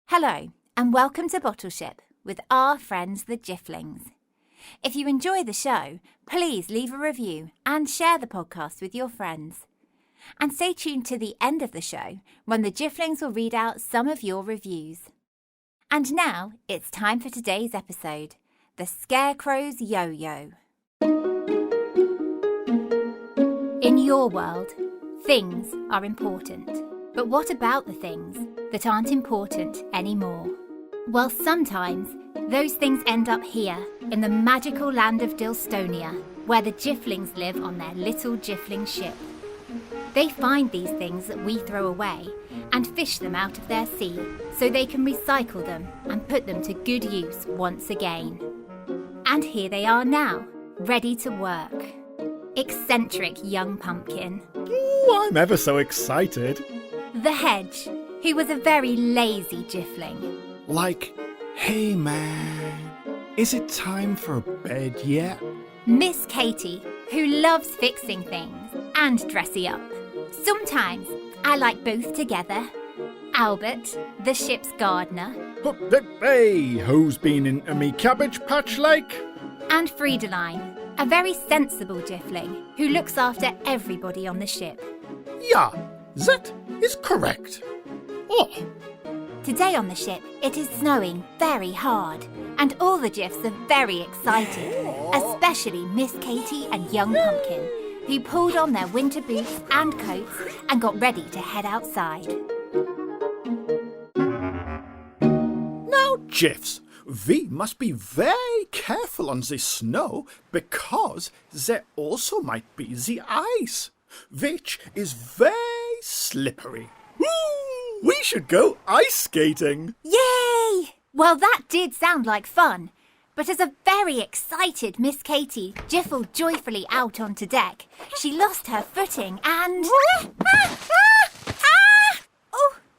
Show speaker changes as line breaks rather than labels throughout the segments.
Hello and welcome to Bottle Ship with our friends the Jifflings. If you enjoy the show, please leave a review and share the podcast with your friends. And stay tuned to the end of the show when the Jifflings will read out some of your reviews. And now it's time for today's episode, The Scarecrow's Yo-Yo. In your world, things are important. But what about the things that aren't important anymore? Well, sometimes those things end up here in the magical land of Dilstonia, where the Jifflings live on their little Jiffling ship. They find these things that we throw away and fish them out of their sea so they can recycle them and put them to good use once again. And here they are now, ready to work. Eccentric young pumpkin.
Ooh, I'm ever so excited.
The Hedge, who was a very lazy Jiffling.
Like, hey man, is it time for bed yet?
Miss Katie, who loves fixing things and dressing up. Sometimes I like both together. Albert, the ship's gardener.
Hey, who's been into me cabbage patch like?
And Friedeline, a very sensible Jiffling who looks after everybody on the ship.
Yeah, that is correct. Oh.
Today on the ship, it is snowing very hard, and all the Jiffs are very excited, especially Miss Katie and Young Pumpkin, who pulled on their winter boots and coats and got ready to head outside.
Now, Jiffs, we must be very careful on the snow because there also might be the ice, which is very slippery. Woo! We should go ice skating.
Yay! Well, that did sound like fun. But as a very excited Miss Katie jiffled joyfully out onto deck, she lost her footing and...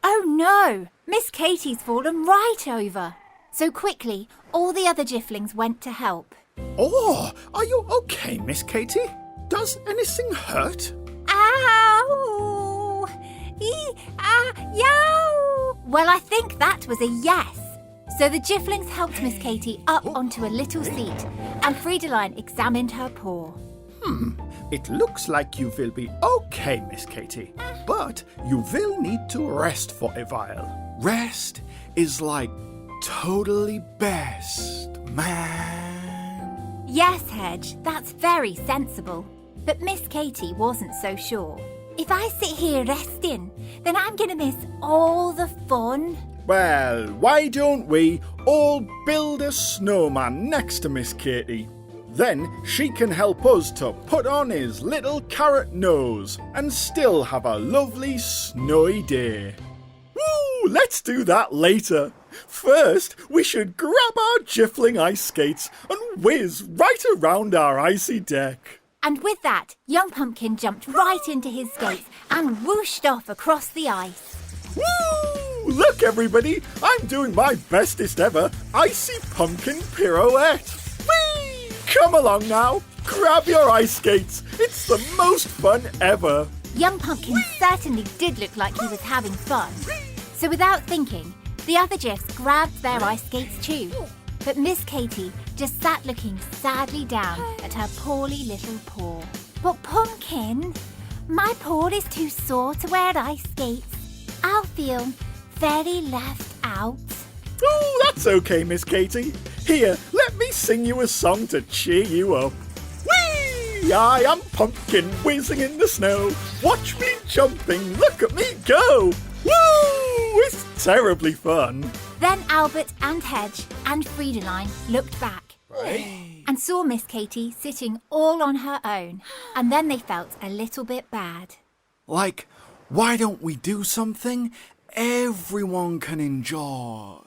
Oh no! Miss Katie's fallen right over. So quickly, all the other Jifflings went to help.
Oh, are you okay, Miss Katie? Does anything hurt?
Ow! Yow! Well, I think that was a yes. So the Jifflings helped Miss Katie up onto a little seat, and Friedeline examined her paw.
It looks like you will be okay, Miss Katie, but you will need to rest for a while. Rest is like totally best, man.
Yes, Hedge, that's very sensible. But Miss Katie wasn't so sure. If I sit here resting, then I'm going to miss all the fun.
Well, why don't we all build a snowman next to Miss Katie? Then she can help us to put on his little carrot nose and still have a lovely snowy day. Woo! Let's do that later. First, we should grab our Jiffling ice skates and whiz right around our icy deck.
And with that, Young Pumpkin jumped right into his skates and whooshed off across the ice.
Woo! Look, everybody! I'm doing my bestest ever icy pumpkin pirouette. Whee! Come along now. Grab your ice skates. It's the most fun ever.
Young Pumpkin certainly did look like he was having fun. So without thinking, the other Jiffs grabbed their ice skates too. But Miss Katie just sat looking sadly down at her poorly little paw. But Pumpkin, my paw is too sore to wear ice skates. I'll feel very left out.
Oh, that's okay, Miss Katie. Here, let me sing you a song to cheer you up. Whee! I am Pumpkin whizzing in the snow. Watch me jumping, look at me go. Woo! It's terribly fun.
Then Albert and Hedge and Friedeline looked back and saw Miss Katie sitting all on her own, and then they felt a little bit bad.
Like, why don't we do something everyone can enjoy?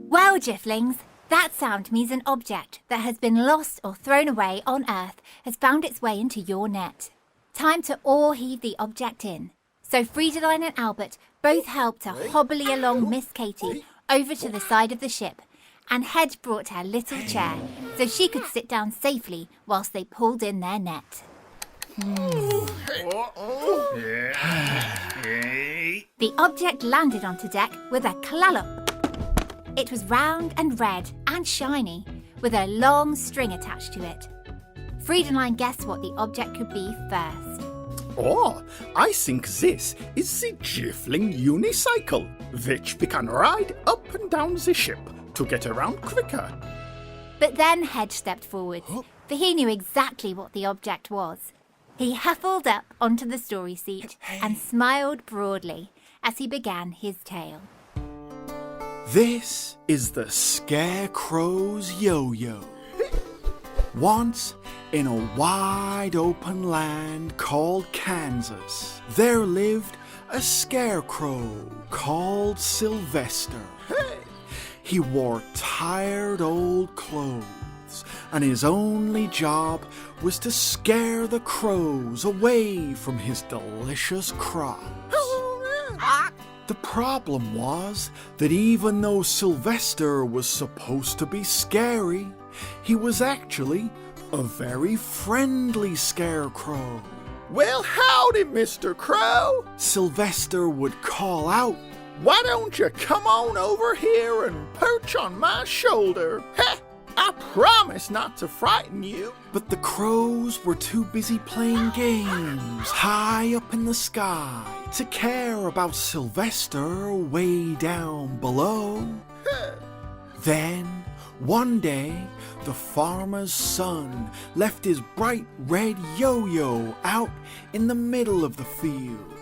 Well, Jifflings, that sound means an object that has been lost or thrown away on Earth has found its way into your net. Time to all heave the object in. So Friedeline and Albert both helped to hobbly along Miss Katie over to the side of the ship, and Hedge brought her little chair so she could sit down safely whilst they pulled in their net. The object landed onto deck with a klallop. It was round and red and shiny, with a long string attached to it. Friedenlein guessed what the object could be first.
Oh, I think this is the Jiffling unicycle, which we can ride up and down the ship to get around quicker.
But then Hedge stepped forward, for he knew exactly what the object was. He huffled up onto the story seat and smiled broadly as he began his tale.
This is the Scarecrow's Yo-Yo. Once, in a wide open land called Kansas, there lived a scarecrow called Sylvester. He wore tired old clothes, and his only job was to scare the crows away from his delicious crops. The problem was that even though Sylvester was supposed to be scary, he was actually a very friendly scarecrow. Well, howdy, Mr. Crow, Sylvester would call out. Why don't you come on over here and perch on my shoulder? Heh, I promise not to frighten you. But the crows were too busy playing games high up in the sky to care about Sylvester way down below. Then, one day, the farmer's son left his bright red yo-yo out in the middle of the field.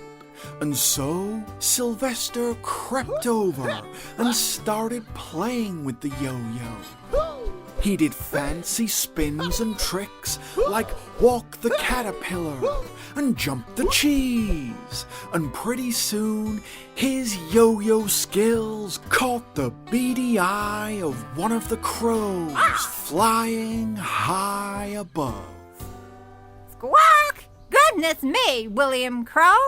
And so Sylvester crept over and started playing with the yo-yo. He did fancy spins and tricks like walk the caterpillar and jump the cheese. And pretty soon his yo-yo skills caught the beady eye of one of the crows flying high above.
Squawk! Goodness me, William Crow!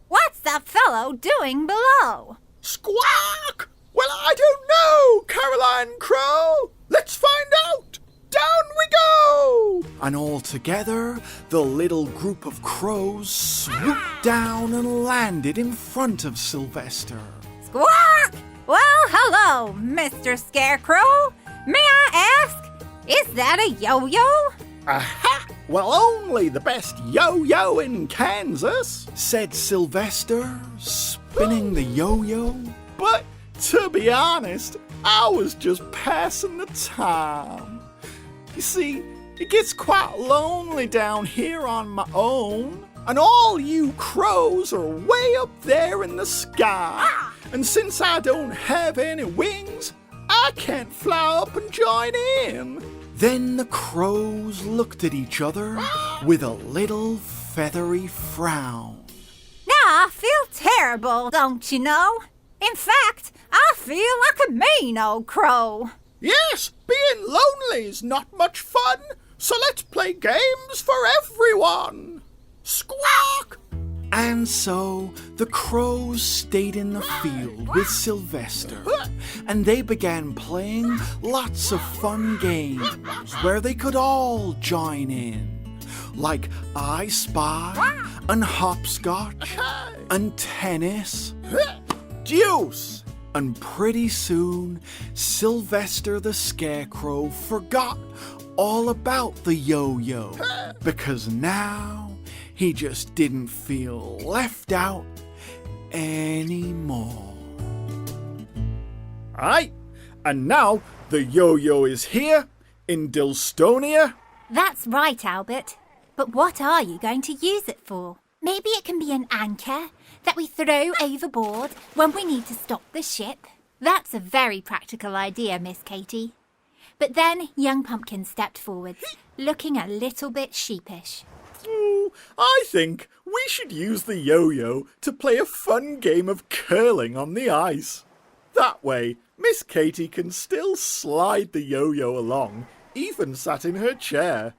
What's that fellow doing below?
Squawk! Well, I don't know, Caroline Crow. Let's find out. Down we go! And all together, the little group of crows swooped down and landed in front of Sylvester.
Squawk! Well, hello, Mr. Scarecrow. May I ask, is that a yo-yo?
Aha! Well, only the best yo-yo in Kansas, said Sylvester, spinning the yo-yo. But to be honest, I was just passing the time. You see, it gets quite lonely down here on my own, and all you crows are way up there in the sky. And since I don't have any wings, I can't fly up and join in. Then the crows looked at each other with a little feathery frown.
Now I feel terrible, don't you know? In fact, I feel like a mean old crow.
Yes, being lonely is not much fun, so let's play games for everyone. Squawk! And so the crows stayed in the field with Sylvester, and they began playing lots of fun games where they could all join in, like I Spy and hopscotch and tennis, deuce. And pretty soon, Sylvester the Scarecrow forgot all about the yo-yo, because now he just didn't feel left out anymore. Aye, and now the yo-yo is here in Dilstonia.
That's right, Albert. But what are you going to use it for? Maybe it can be an anchor that we throw overboard when we need to stop the ship. That's a very practical idea, Miss Katy. But then young Pumpkin stepped forward, looking a little bit sheepish.
I think we should use the yo-yo to play a fun game of curling on the ice. That way, Miss Katy can still slide the yo-yo along, even sat in her chair.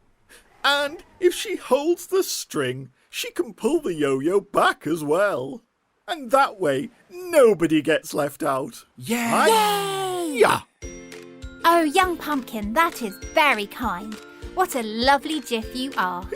And if she holds the string, she can pull the yo-yo back as well. And that way, nobody gets left out. Yeah!
Yay!
Yeah!
Oh, young Pumpkin, that is very kind. What a lovely Jiff you are.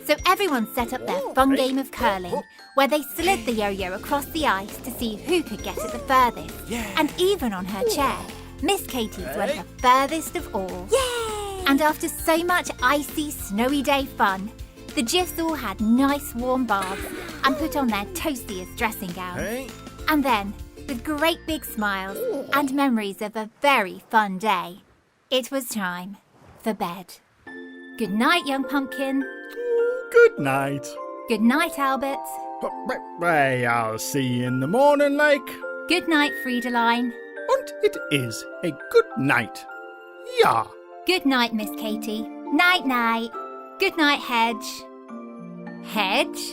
So So everyone set up their fun game of curling, where they slid the yo-yo across the ice to see who could get it the furthest. And even on her chair, Miss Katie's went the furthest of all.
Yay!
And after so much icy, snowy day fun, the Jiffs all had nice warm baths and put on their toastiest dressing gowns. And then, with great big smiles and memories of a very fun day, it was time for bed. Good night, young pumpkin.
Good night.
Good night, Albert.
Hey, I'll see you in the morning, like.
Good night, Friedeline.
And it is a good night. Yeah.
Good night, Miss Katie. Night-night. Good night, Hedge. Hedge?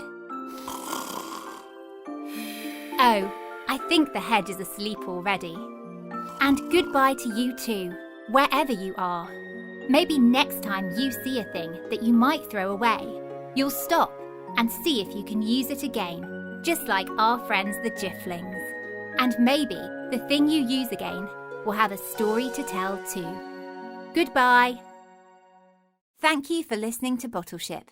Oh, I think the Hedge is asleep already. And goodbye to you too, wherever you are. Maybe next time you see a thing that you might throw away, you'll stop and see if you can use it again, just like our friends the Jifflings. And maybe the thing you use again will have a story to tell too. Goodbye. Thank you for listening to Bottleship.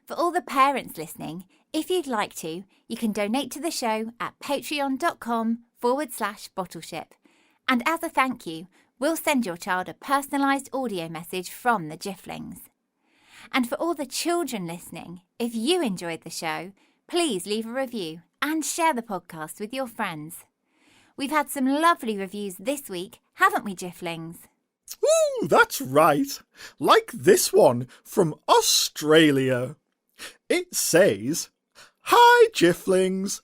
For all the parents listening, if you'd like to, you can donate to the show at patreon.com/Bottleship. And as a thank you, we'll send your child a personalised audio message from the Jifflings. And for all the children listening, if you enjoyed the show, please leave a review and share the podcast with your friends. We've had some lovely reviews this week, haven't we, Jifflings?
Ooh, that's right. Like this one from Australia. It says, "Hi, Jifflings.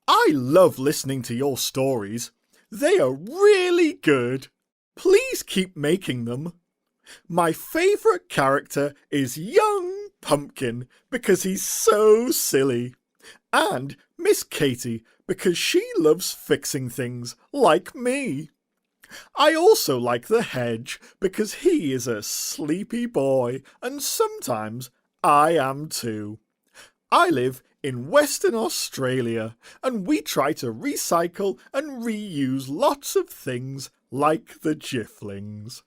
I love listening to your stories. They are really good. Please keep making them. My favourite character is Young Pumpkin because he's so silly. And Miss Katie because she loves fixing things like me. I also like the Hedge because he is a sleepy boy and sometimes I am too. I live in Western Australia and we try to recycle and reuse lots of things like the Jifflings."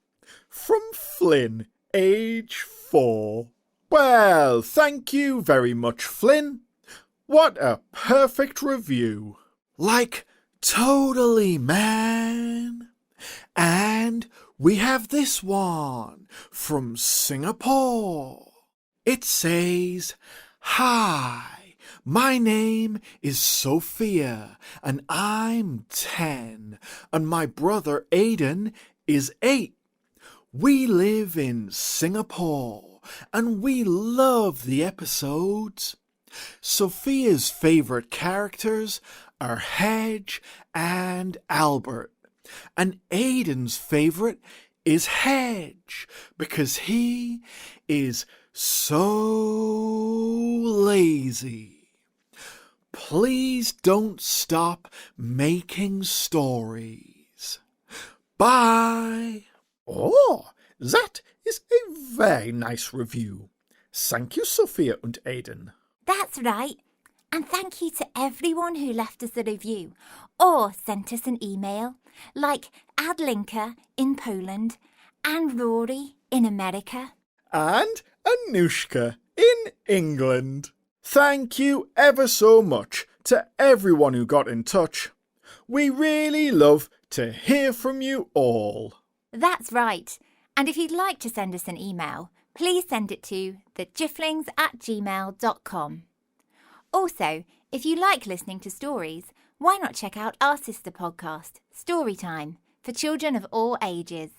From Flynn, age 4. Well, thank you very much, Flynn. What a perfect review. Like, totally, man. And we have this one from Singapore. It says, "Hi, my name is Sophia and I'm 10 and my brother Aiden is 8. We live in Singapore and we love the episodes. Sophia's favourite characters are Hedge and Albert, and Aiden's favourite is Hedge because he is so lazy. Please don't stop making stories. Bye." Oh, that is a very nice review. Thank you, Sophia and Aiden.
That's right. And thank you to everyone who left us a review or sent us an email, like Adlinka in Poland and Rory in America.
And Anushka in England. Thank you ever so much to everyone who got in touch. We really love to hear from you all.
That's right. And if you'd like to send us an email, please send it to thejifflings@gmail.com. Also, if you like listening to stories, why not check out our sister podcast, Storytime, for children of all ages.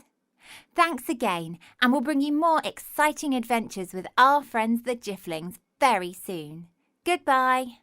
Thanks again, and we'll bring you more exciting adventures with our friends the Jifflings very soon. Goodbye.